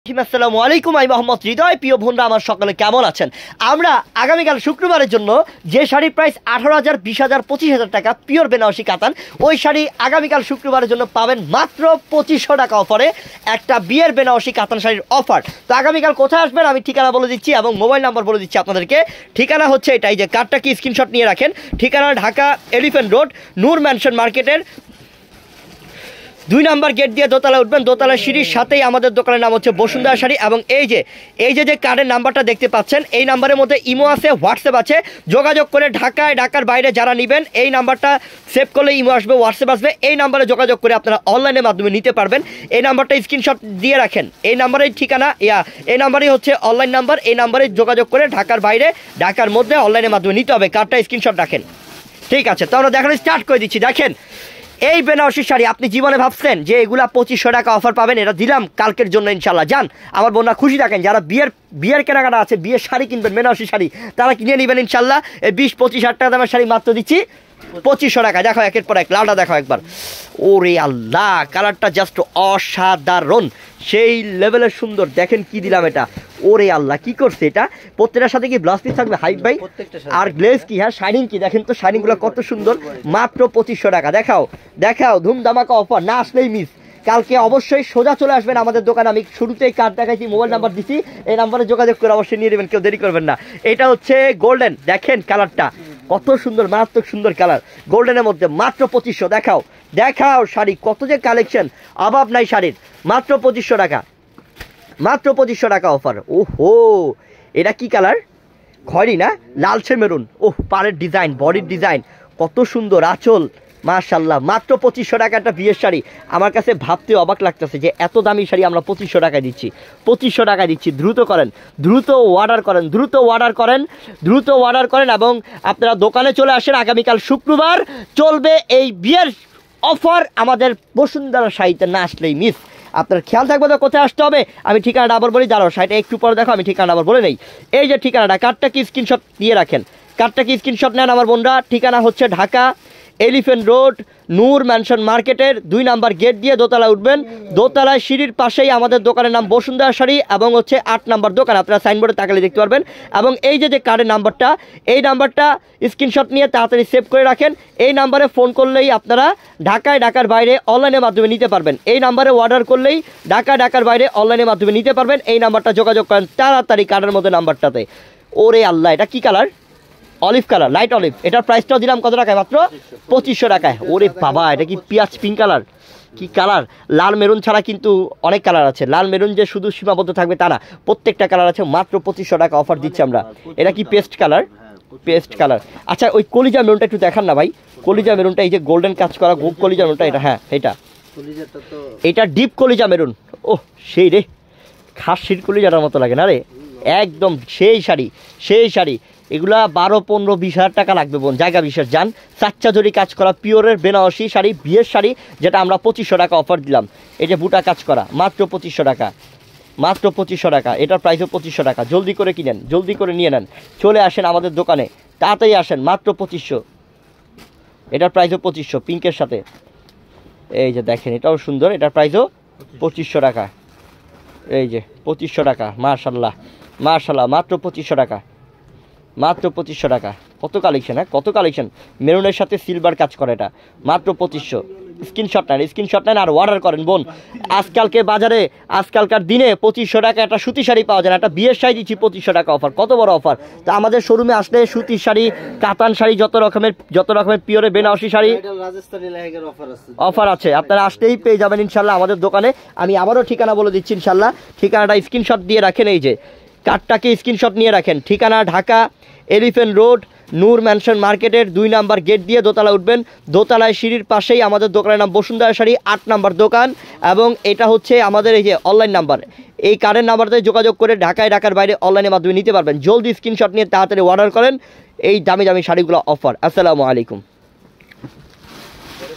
আসসালামু আলাইকুম, আমি মোহাম্মদ হৃদয়। প্রিয় বন্ধুরা, আমার সকালে কেমন আছেন? আমরা আগামীকাল শুক্রবারের জন্য যে শাড়ির প্রাইস 18,000, 20,000, 25,000 টাকা পিওর বেনারসি কাতান, ওই শাড়ি আগামীকাল শুক্রবারের জন্য পাবেন মাত্র 2500 টাকা অফারে। একটা বিয়ের বেনারসি কাতান শাড়ির অফার। তো আগামীকাল কোথায় আসবেন আমি ঠিকানা বলে দিচ্ছি এবং মোবাইল নাম্বার বলে দিচ্ছি আপনাদেরকে। ঠিকানা হচ্ছে এটাই, যে কার্ডটা কি স্ক্রিনশট নিয়ে রাখেন। ঠিকানা ঢাকা এলিফ্যান্ট রোড, নূর ম্যানশন মার্কেটের 2 নম্বর গেট দিয়ে দোতলা উঠবেন। দোতলার সিঁড়ির সাথেই আমাদের দোকানের নাম হচ্ছে বসুন্ধরা শাড়ি। এবং এই যে কার্ডের নাম্বারটা দেখতে পাচ্ছেন, এই নাম্বারের মধ্যে ইমো আছে, হোয়াটসঅ্যাপ আছে। যোগাযোগ করে ঢাকার বাইরে যারা নেবেন এই নাম্বারটা সেভ করলে ইমো আসবে, হোয়াটসঅ্যাপ আসবে। এই নাম্বারে যোগাযোগ করে আপনারা অনলাইনের মাধ্যমে নিতে পারবেন। এই নাম্বারটা স্ক্রিনশট দিয়ে রাখেন। এই নাম্বারের ঠিকানা এই নাম্বারই হচ্ছে অনলাইন নাম্বার। এই নাম্বারে যোগাযোগ করে ঢাকার বাইরে, ঢাকার মধ্যে অনলাইনের মাধ্যমে নিতে হবে। কার্ডটা স্ক্রিনশট রাখেন। ঠিক আছে, তো আমরা দেখানো স্টার্ট করে দিচ্ছি। দেখেন, এই বেনারসি শাড়ি আপনি জীবনে ভাবছেন যে এগুলা 2500 টাকা অফার পাবেন, এটা দিলাম কালকের জন্য ইনশাল্লাহ। যান আমার বোনরা খুশি থাকেন, যারা বিয়ের কেনাকাটা আছে, বিয়ের শাড়ি কিনবেন বেনারসি শাড়ি, তারা কিনে নেবেন ইনশাল্লাহ। এই 20-25 হাজার টাকা দামের শাড়ি মাত্র দিচ্ছি 2500 টাকা। দেখো একের পর এক, লালটা দেখো একবার। ওরে আল্লাহ, কালারটা জাস্ট অসাধারণ, সেই লেভেলের সুন্দর। দেখেন কি দিলাম এটা। ওরে আল্লাহ, কি করছে এটা। প্রত্যেকটার সাথে কি ব্লাউজ পিস থাকবে হাইট বাই, আর গ্লেজ কি, হ্যাঁ শাইনিং কি, দেখেন তো শাইনিংগুলো কত সুন্দর। মাত্র 2500 টাকা। দেখাও ধুমধামাকা অফার, না আসলেই মিস। কালকে অবশ্যই সোজা চলে আসবেন আমাদের দোকানে। আমি শুরুতেই কার্ড দেখাইছি, মোবাইল নাম্বার দিছি, এই নাম্বারে যোগাযোগ করে অবশ্যই নিয়ে নেবেন, কেউ দেরি করবেন না। এটা হচ্ছে গোল্ডেন, দেখেন কালারটা কত সুন্দর, মারাত্মক সুন্দর কালার গোল্ডেনের মধ্যে। মাত্র 2500। দেখাও শাড়ি, কত যে কালেকশন, অভাব নাই শাড়ির। মাত্র 2500 টাকা, মাত্র 2500 টাকা অফার। ওহো, এটা কি কালার? খয়েরি না, লালচে মেরুন। ওহ, পাড়ের ডিজাইন, বডির ডিজাইন কত সুন্দর, আঁচল মাশাল্লাহ। মাত্র 2500 টাকা একটা বিয়ের শাড়ি। আমার কাছে ভাবতে অবাক লাগতেছে যে এত দামি শাড়ি আমরা 2500 টাকায় দিচ্ছি। 2500 টাকায় দিচ্ছি। দ্রুত করেন, দ্রুত অর্ডার করেন এবং আপনারা দোকানে চলে আসেন। আগামীকাল শুক্রবার চলবে এই বিয়ের অফার আমাদের বসুন্ধরা শাড়িতে, না আসলেই মিস। আপনার খেয়াল থাকবে তো কোথায় আসতে হবে। আমি ঠিকানাটা আবার বলি, দাঁড়াও শাড়িটা একটু পরে দেখো, আমি ঠিকানা আবার বলে নেই। এই যে ঠিকানাটা, কার্ডটা কি স্ক্রিনশট দিয়ে রাখেন, কার্ডটা কি স্ক্রিনশট নেন আমার বোনরা। ঠিকানা হচ্ছে ঢাকা এলিফ্যান্ট রোড, নূর ম্যানশন মার্কেটের 2 নম্বর গেট দিয়ে দোতলা উঠবেন। দোতলায় সিঁড়ির পাশেই আমাদের দোকানের নাম বসুন্ধরা শাড়ি এবং হচ্ছে 8 নম্বর দোকান। আপনারা সাইনবোর্ডে তাকালে দেখতে পারবেন। এবং এই যে কার্ডের নাম্বারটা, এই নাম্বারটা স্ক্রিনশট নিয়ে তাড়াতাড়ি সেভ করে রাখেন। এই নাম্বারে ফোন করলেই আপনারা ঢাকার বাইরে অনলাইনের মাধ্যমে নিতে পারবেন। এই নাম্বারে অর্ডার করলেই ঢাকার বাইরে অনলাইনের মাধ্যমে নিতে পারবেন। এই নাম্বারটা যোগাযোগ করেন তাড়াতাড়ি, কার্ডের মধ্যে নাম্বারটাতে। ওরে আল্লাহ, এটা কি colour? Olive colour, light olive. এটার প্রাইসটাও দিলাম কত টাকায়? মাত্র 2500 টাকায়। ওরে বাবা, এটা কি পিঁয়াজ পিঙ্ক কালার? কি কালার! লাল মেরুন ছাড়া কিন্তু অনেক কালার আছে। লাল মেরুন যে শুধু সীমাবদ্ধ থাকবে তা না, প্রত্যেকটা কালার আছে। মাত্র 2500 টাকা অফার দিচ্ছি আমরা। এটা কি পেস্ট কালার? Paste colour. আচ্ছা, ওই কলিজা মেরুনটা একটু দেখান না ভাই। কলিজা মেরুনটা, এই যে গোল্ডেন কাজ করা কলিজা মেরুনটা, এটা হ্যাঁ এটা ডিপ কলিজা মেরুন। ওহ সেই রে, খাসির কলিজাটার মতো লাগে না রে, একদম সেই শাড়ি। এগুলা 12, 15, 20 হাজার টাকা লাগবে বোন, জায়গা বিশেষ। যান, চাচ্চা জরি কাজ করা পিওরের বেনারসি শাড়ি, বিয়ের শাড়ি, যেটা আমরা 2500 টাকা অফার দিলাম। এই যে বুটা কাজ করা, মাত্র 2500 টাকা, মাত্র 2500 টাকা। এটার প্রাইসও 2500 টাকা। জলদি করে কিনেন, জলদি করে নিয়ে নেন, চলে আসেন আমাদের দোকানে, তাড়াতাড়ি আসেন। মাত্র 2500, এটার প্রাইসও 2500 পিঙ্কের সাথে। এই যে দেখেন, এটাও সুন্দর, এটার প্রাইসও 2500 টাকা। এই যে 2500 টাকা, মাশাল্লাহ মাশাল্লাহ, মাত্র 2500 টাকা, মাত্র 2500 টাকা। কত কালেকশন, হ্যাঁ কত কালেকশন। মেরুনের সাথে সিলভার কাজ করে, এটা মাত্র 2500। স্ক্রিনশট নেন আর অর্ডার করেন বোন। আজকালকার দিনে 2500 টাকা একটা সুতি শাড়ি পাওয়া যায় না। একটা বিয়ের শাড়ি দিচ্ছি 2500 টাকা অফার, কত বড় অফার। তো আমাদের শোরুমে আসলে সুতির শাড়ি, কাতান শাড়ি, যত রকমের পিওরে বেনারসি শাড়ি অফার আছে। আপনারা আসলেই পেয়ে যাবেন ইনশাল্লাহ আমাদের দোকানে। আমি আবারও ঠিকানা বলে দিচ্ছি ইনশাল্লাহ। ঠিকানাটা স্ক্রিনশট দিয়ে রাখেন, এই যে কার্ডটাকে স্ক্রিনশট নিয়ে রাখেন। ঠিকানা ঢাকা এলিফ্যান্ট রোড, নূর ম্যানশন মার্কেটের 2 নম্বর গেট দিয়ে দোতলা উঠবেন। দোতলায় সিঁড়ির পাশেই আমাদের দোকানের নাম বসুন্ধরা শাড়ি, 8 নম্বর দোকান। এবং এটা হচ্ছে আমাদের এই যে অনলাইন নাম্বার, এই কার্ডের নাম্বারতে যোগাযোগ করে ঢাকার বাইরে অনলাইনের মাধ্যমে নিতে পারবেন। জলদি স্ক্রিনশট নিয়ে তাড়াতাড়ি অর্ডার করেন এই দামি শাড়িগুলো অফার। আসসালামু আলাইকুম।